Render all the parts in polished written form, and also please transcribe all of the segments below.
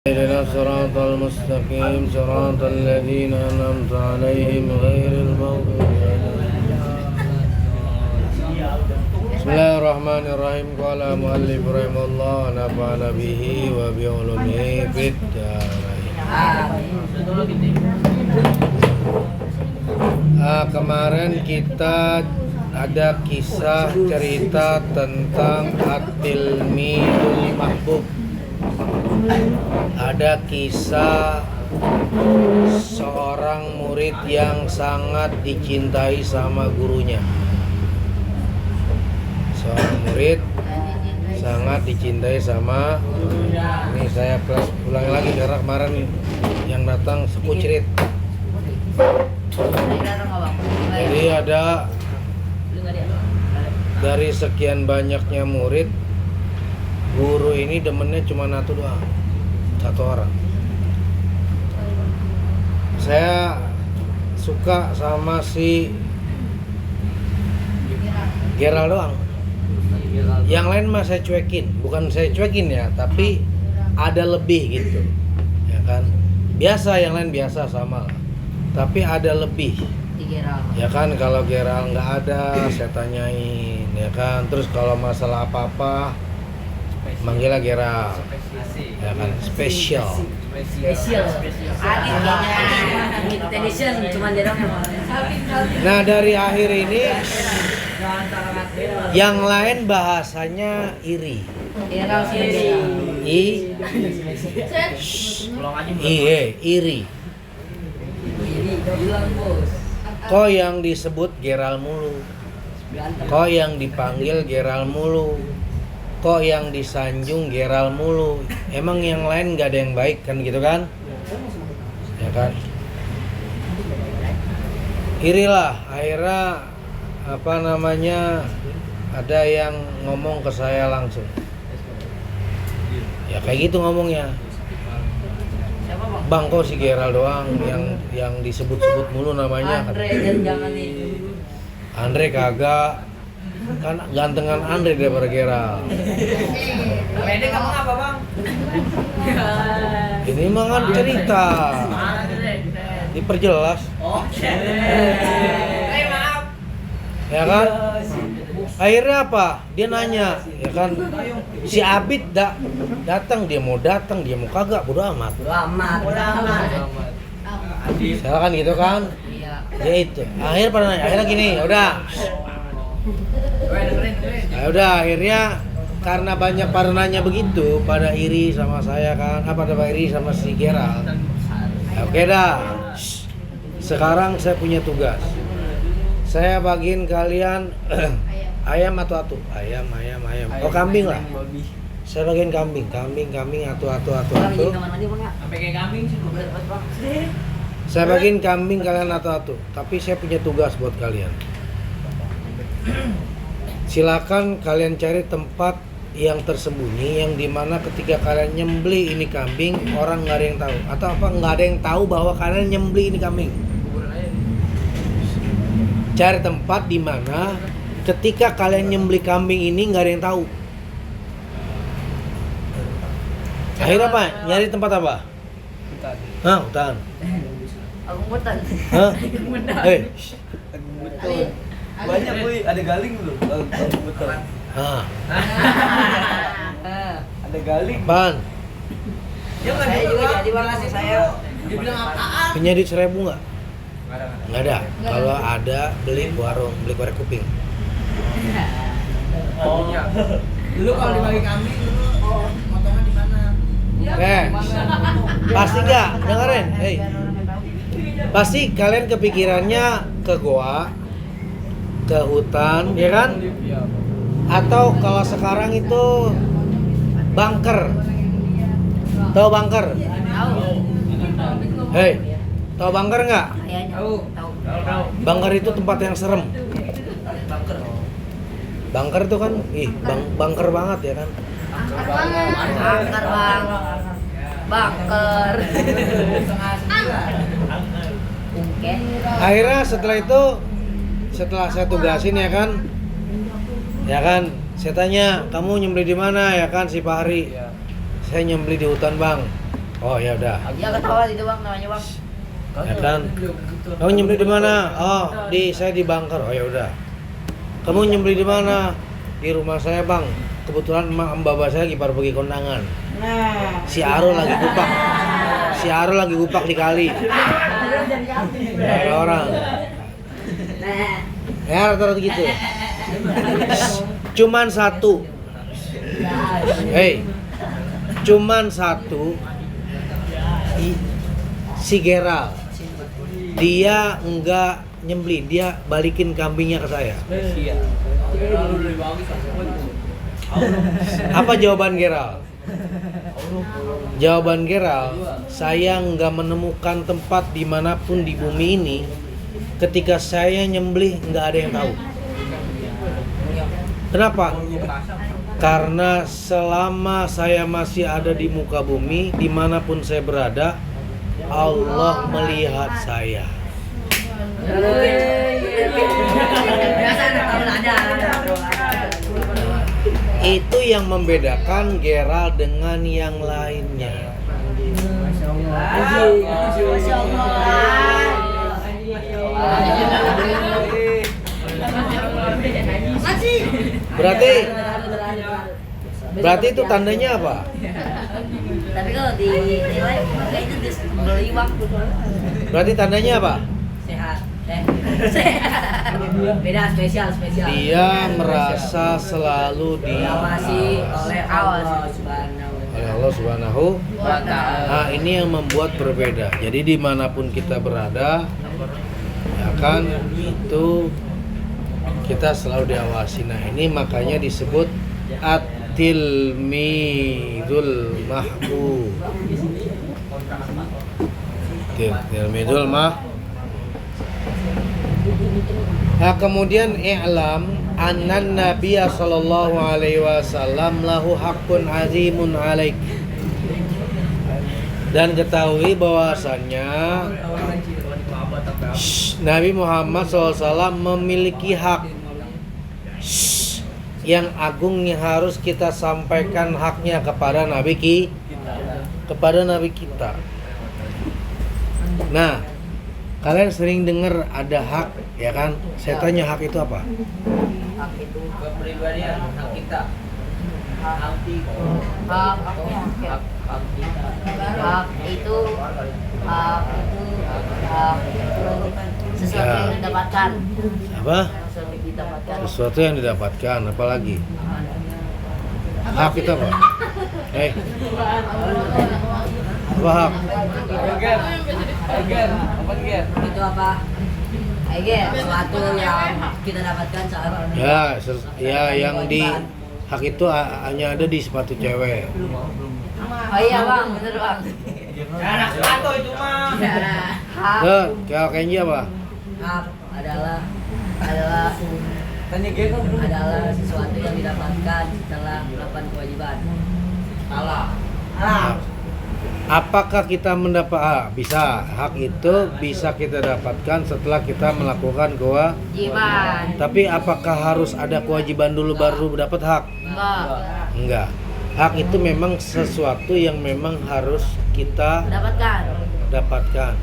اهدنا الصراط المستقيم صراط الذين أنعمت عليهم غير المغضوب بسم الله الرحمن الرحيم قال مؤلف رحمه الله ونفعنا به وبعلومه في الدارين. Kemarin kita ada kisah cerita tentang At-Tilmidul Mahbub. Ada kisah seorang murid yang sangat dicintai sama gurunya. Seorang murid sangat dicintai sama gurunya. Ini saya ulangi lagi karena kemarin yang datang sekucrit. Jadi ada dari sekian banyaknya murid, guru ini demennya cuma satu orang. Saya suka sama si Geral doang. Yang lain mah saya cuekin, bukan saya cuekin ya, tapi ada lebih gitu, ya kan? Biasa yang lain biasa sama lah, tapi ada lebih. Ya kan, kalau Geral nggak ada, saya tanyain, ya kan. Terus kalau masalah apa-apa, manggilnya Geral, ya kan, spesial. Nah dari akhir ini, yang lain bahasanya iri. Iri. Kok yang disebut Geral mulu? Kok yang dipanggil Geral mulu? Kok yang disanjung Geral mulu? Emang yang lain gak ada yang baik kan gitu kan? Ya kan? Irilah, akhirnya ada yang ngomong ke saya langsung. Ya kayak gitu ngomongnya. Bang, kok si Geral doang yang disebut-sebut mulu namanya? Andre kagak. Kan gantengan Andre daripada Geral. Pede kamu apa bang? Ini mah kan cerita. Diperjelas. Oke. Maaf. Ya kan? Akhirnya apa? Dia nanya, ya kan? Si Abid datang, dia mau kagak, bodo amat. Saya kan gitu kan? Ya itu. Akhirnya gini, udah. Nah, udah akhirnya karena banyak pada nanya begitu, pada iri sama saya kan, pada iri sama si Geral. Oke dah. Sekarang saya punya tugas. Saya bagiin kalian ayam atau atu? Ayam. Oh, kambing lah. Saya bagiin kambing, atu. Sampai kayak kambing sih Saya bagiin kambing kalian atu. Tapi saya punya tugas buat kalian. Silakan kalian cari tempat yang tersembunyi yang dimana ketika kalian nyembeli ini kambing, orang nggak ada yang tahu, atau nggak ada yang tahu bahwa kalian nyembeli ini kambing. Cari tempat di mana ketika kalian nyembeli kambing ini nggak ada yang tahu. Akhirnya apa? Nyari tempat apa? Hutan. Hutan. Hah? Banyak boy, ada galing loh. Betul. Ada galing. Ban. Dia nggak Saya juga jadi bang, ngasih saya. Dia bilang apaan? Punya duit 1.000 nggak? Nggak ada. Kalau ada beli warung, beli korek kuping. Oh. Dulu kalau dibagi kambing dulu potongnya di mana? Pasti nggak dengerin. Pasti kalian kepikirannya ke goa, ke hutan, ya kan? Atau kalau sekarang itu bunker. Tahu bunker? Tahu bunker nggak? Tahu. Bunker itu tempat yang serem. Bunker itu kan, bunker banget ya kan? Bunker. Akhirnya setelah saya tugasin ya kan, saya tanya, kamu nyembeli di mana ya kan si Pak Hari? Saya nyembeli di hutan bang. Oh ya udah. Dia ketawa itu bang, namanya bang. Ya kan? Kamu nyembelih di mana? Oh, saya di Bangker. Oh ya udah. Kamu nyembelih di mana? Di rumah saya, Bang. Kebetulan mbak saya lagi pergi kondangan. Si Aro lagi gupak di kali. Gak ada orang. Ya rata-rata gitu. Cuman satu. Cuman satu. Si Geral. Dia enggak nyembelih, dia balikin kambingnya ke saya. Apa jawaban Geral? Jawaban Geral, saya nggak menemukan tempat dimanapun di bumi ini ketika saya nyembelih nggak ada yang tahu. Kenapa? Karena selama saya masih ada di muka bumi, dimanapun saya berada, Allah melihat saya. Itu yang membedakan Gerald dengan yang lainnya. Masya Allah. Berarti itu tandanya apa? Tapi kalau dinilai itu beli waktu. Berarti tandanya apa? Sehat. Beda spesial. Dia merasa selalu diawasi oleh Allah Subhanahu wa Ta'ala. Nah, ini yang membuat berbeda. Jadi dimanapun kita berada, ya kan, itu kita selalu diawasi. Nah, ini makanya disebut at-tilmidul mahbub. Tilmidul mahbub. Nah, kemudian i'lam annan nabiyya sallallahu alaihi wasallam lahu haqqun azimun alaik. Dan ketahui bahwasannya Nabi Muhammad SAW memiliki hak yang agung yang harus kita sampaikan haknya kepada Nabi kita. Nah, kalian sering dengar ada hak, ya kan? Saya tanya hak itu apa? Hak itu kepribadian, hak kita. hak itu sesuatu yang didapatkan. Apa? Sesuatu yang didapatkan, apalagi? Hak itu apa? Apa hak? Itu apa? Sesuatu yang kita dapatkan saat Ya yang di hak itu hanya ada di sepatu cewek. Oh iya bang, bener bang. Anak sepatu itu mah. Hak Kalau kayaknya apa? hak adalah sesuatu yang didapatkan setelah melakukan kewajiban. Apakah kita mendapat bisa hak itu bisa kita dapatkan setelah kita melakukan kewajiban. Tapi apakah harus ada kewajiban dulu baru dapat hak? Enggak. Hak itu memang sesuatu yang memang harus kita dapatkan.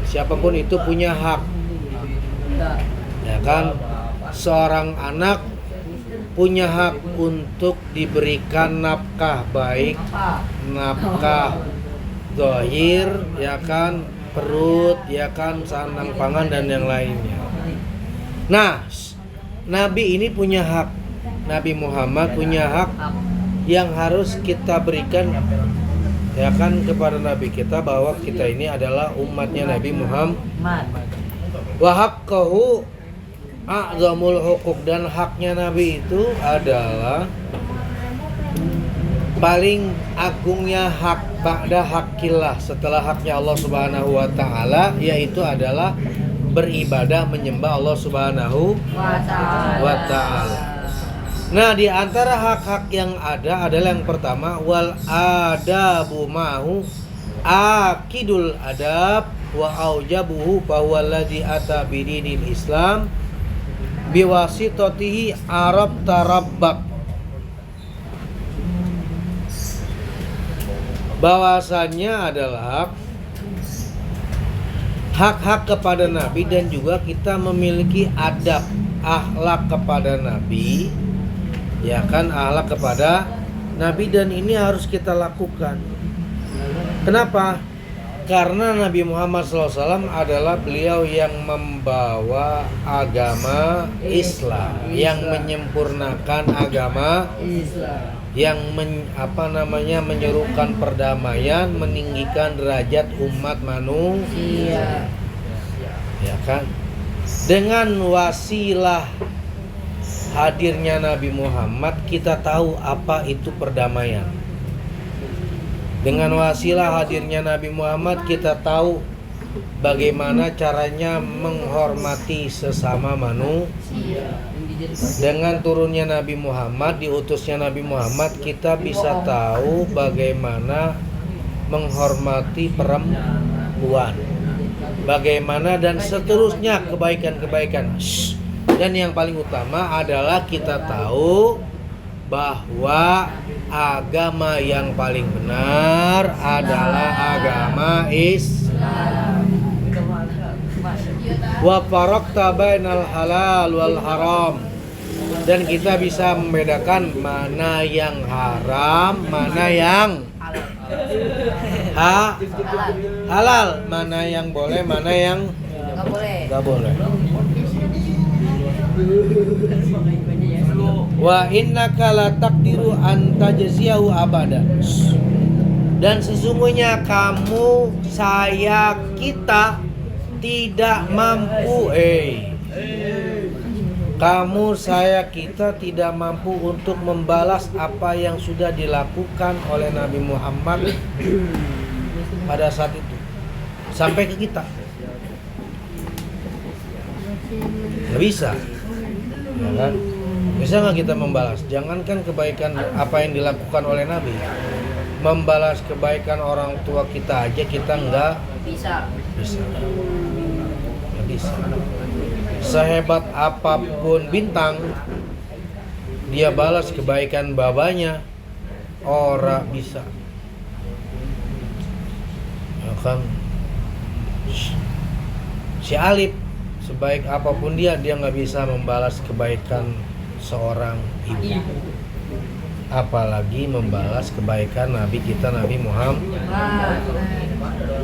Siapapun itu punya hak. Ya kan? Seorang anak punya hak untuk diberikan nafkah baik, nafkah zahir, ya kan, perut, ya kan, sandang pangan dan yang lainnya. Nah, Nabi ini punya hak, Nabi Muhammad punya hak yang harus kita berikan, ya kan, kepada Nabi kita bahwa kita ini adalah umatnya Nabi Muhammad. Wa haqqahu a'zamul hukuk, dan haknya Nabi itu adalah paling agungnya hak ba'da hakillah, setelah haknya Allah Subhanahu wa Ta'ala, yaitu adalah beribadah menyembah Allah Subhanahu wa Ta'ala. Nah, di antara hak-hak yang ada adalah yang pertama wal adabu mahu akidul adab wa aujabuhu bahwa alladzi ata bidinil Islam biwasitatihi Arab tarabbak, bahwasannya adalah hak-hak kepada Nabi dan juga kita memiliki adab akhlak kepada Nabi, ya kan, akhlak kepada Nabi, dan ini harus kita lakukan. Kenapa? Karena Nabi Muhammad SAW adalah beliau yang membawa agama Islam, yang menyempurnakan agama Islam, yang menyerukan perdamaian, meninggikan derajat umat manusia, ya kan? Dengan wasilah hadirnya Nabi Muhammad, kita tahu apa itu perdamaian. Dengan wasilah hadirnya Nabi Muhammad, kita tahu bagaimana caranya menghormati sesama manusia. Dengan turunnya Nabi Muhammad, diutusnya Nabi Muhammad, kita bisa tahu bagaimana menghormati perempuan, bagaimana dan seterusnya kebaikan-kebaikan. Dan yang paling utama adalah kita tahu bahwa agama yang paling benar adalah agama Islam. Wa faraqta bainal halal wal haram, dan kita bisa membedakan mana yang haram, mana yang halal, mana yang boleh, mana yang nggak boleh. Wa innaka la taqdiru an tajziyahu abada, dan sesungguhnya kamu, saya, kita tidak mampu kamu, saya, kita tidak mampu untuk membalas apa yang sudah dilakukan oleh Nabi Muhammad pada saat itu sampai ke kita. Nggak bisa, ya kan? Bisa nggak kita membalas? Jangankan kebaikan apa yang dilakukan oleh Nabi, membalas kebaikan orang tua kita aja kita nggak bisa. Nggak bisa. Sehebat apapun bintang, dia balas kebaikan babanya, ora bisa. Ya kan? Si Alif, sebaik apapun dia nggak bisa membalas kebaikan seorang ibu, apalagi membalas kebaikan Nabi kita, Nabi Muhammad.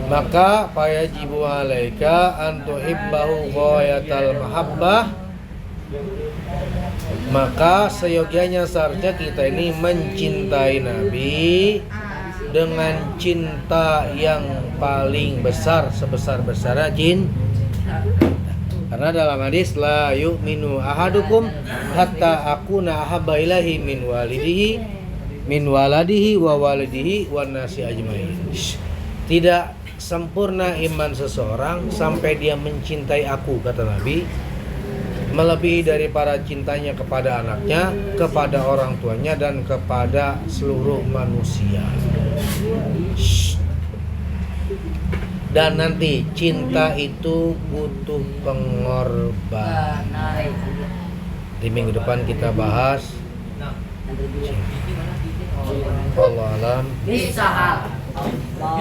Maka fayajibu alaika an tuhibbahu ghayatal mahabbah, maka seyogianya seharusnya kita ini mencintai Nabi dengan cinta yang paling besar, sebesar-besarnya cinta. Karena dalam hadis la yu'minu ahadukum hatta akuna ahabba ilahi min waladihi wa walidihi wan nasi ajmain. Tidak sempurna iman seseorang sampai dia mencintai aku, kata Nabi, melebihi dari para cintanya kepada anaknya, kepada orang tuanya, dan kepada seluruh manusia. Dan nanti cinta itu butuh pengorbanan. Di minggu depan kita bahas Allah alam. Bisa. Wow.